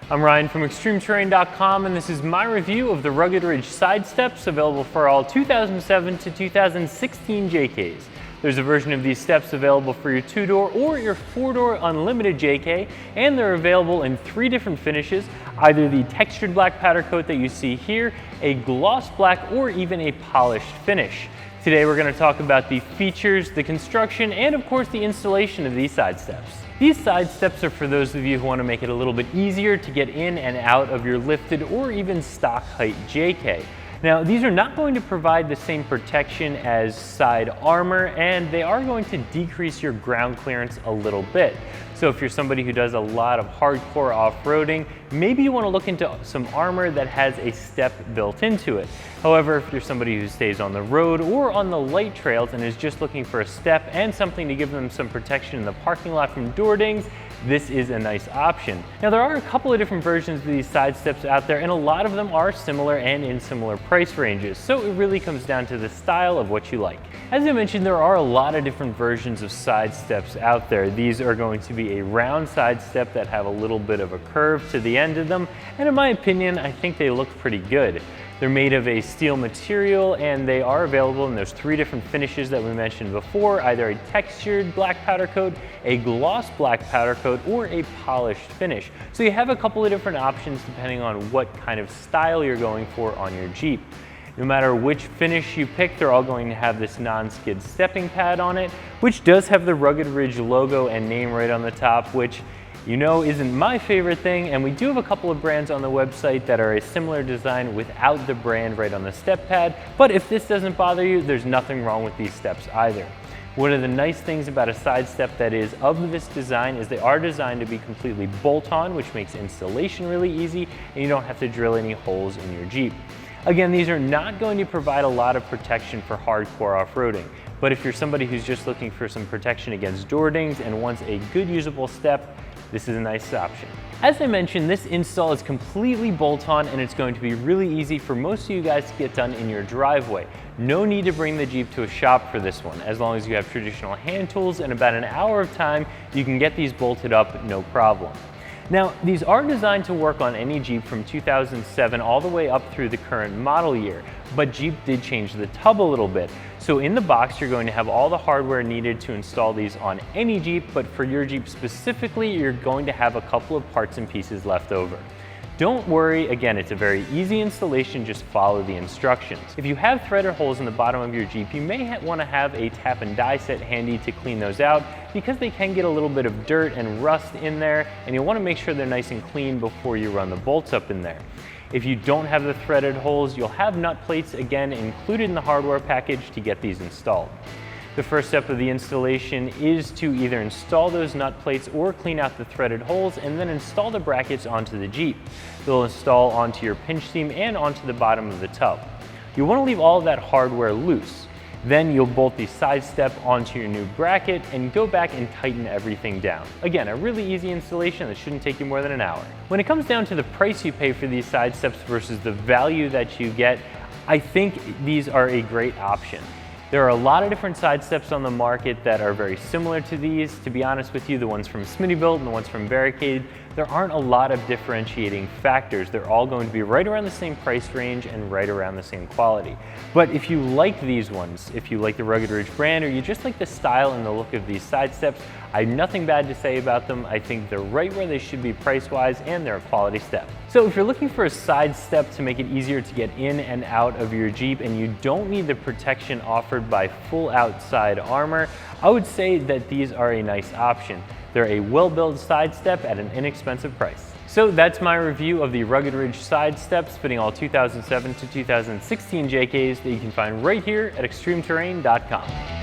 I'm Ryan from ExtremeTerrain.com, and this is my review of the Rugged Ridge side steps available for all 2007 to 2016 JKs. There's a version of these steps available for your 2-door or your 4-door unlimited JK, and they're available in 3 different finishes, either the textured black powder coat that you see here, a gloss black, or even a polished finish. Today we're going to talk about the features, the construction, and of course the installation of these side steps. These side steps are for those of you who want to make it a little bit easier to get in and out of your lifted or even stock height JK. Now, these are not going to provide the same protection as side armor, and they are going to decrease your ground clearance a little bit. So if you're somebody who does a lot of hardcore off-roading, maybe you want to look into some armor that has a step built into it. However, if you're somebody who stays on the road or on the light trails and is just looking for a step and something to give them some protection in the parking lot from door dings, this is a nice option. Now, there are a couple of different versions of these side steps out there, and a lot of them are similar and in similar price ranges, so it really comes down to the style of what you like. As I mentioned, there are a lot of different versions of side steps out there. These are going to be a round side step that have a little bit of a curve to the end of them, and in my opinion, I think they look pretty good. They're made of a steel material, and they are available in those 3 different finishes that we mentioned before, either a textured black powder coat, a gloss black powder coat, or a polished finish. So you have a couple of different options depending on what kind of style you're going for on your Jeep. No matter which finish you pick, they're all going to have this non-skid stepping pad on it, which does have the Rugged Ridge logo and name right on the top, which you know isn't my favorite thing, and we do have a couple of brands on the website that are a similar design without the brand right on the step pad, but if this doesn't bother you, there's nothing wrong with these steps either. One of the nice things about a side step that is of this design is they are designed to be completely bolt-on, which makes installation really easy, and you don't have to drill any holes in your Jeep. Again, these are not going to provide a lot of protection for hardcore off-roading, but if you're somebody who's just looking for some protection against door dings and wants a good usable step, this is a nice option. As I mentioned, this install is completely bolt-on, and it's going to be really easy for most of you guys to get done in your driveway. No need to bring the Jeep to a shop for this one. As long as you have traditional hand tools and about an hour of time, you can get these bolted up no problem. Now, these are designed to work on any Jeep from 2007 all the way up through the current model year, but Jeep did change the tub a little bit. So in the box, you're going to have all the hardware needed to install these on any Jeep, but for your Jeep specifically, you're going to have a couple of parts and pieces left over. Don't worry, again, it's a very easy installation, just follow the instructions. If you have threaded holes in the bottom of your Jeep, you may want to have a tap and die set handy to clean those out, because they can get a little bit of dirt and rust in there, and you want to make sure they're nice and clean before you run the bolts up in there. If you don't have the threaded holes, you'll have nut plates, again, included in the hardware package to get these installed. The first step of the installation is to either install those nut plates or clean out the threaded holes and then install the brackets onto the Jeep. They'll install onto your pinch seam and onto the bottom of the tub. You want to leave all of that hardware loose. Then you'll bolt the side step onto your new bracket and go back and tighten everything down. Again, a really easy installation that shouldn't take you more than an hour. When it comes down to the price you pay for these side steps versus the value that you get, I think these are a great option. There are a lot of different side steps on the market that are very similar to these. To be honest with you, the ones from Smittybilt and the ones from Barricade, there aren't a lot of differentiating factors. They're all going to be right around the same price range and right around the same quality. But if you like these ones, if you like the Rugged Ridge brand, or you just like the style and the look of these side steps, I have nothing bad to say about them. I think they're right where they should be price-wise, and they're a quality step. So if you're looking for a side step to make it easier to get in and out of your Jeep, and you don't need the protection offered by full outside armor, I would say that these are a nice option. They're a well-built side step at an inexpensive price. So that's my review of the Rugged Ridge side steps fitting all 2007 to 2016 JKs that you can find right here at ExtremeTerrain.com.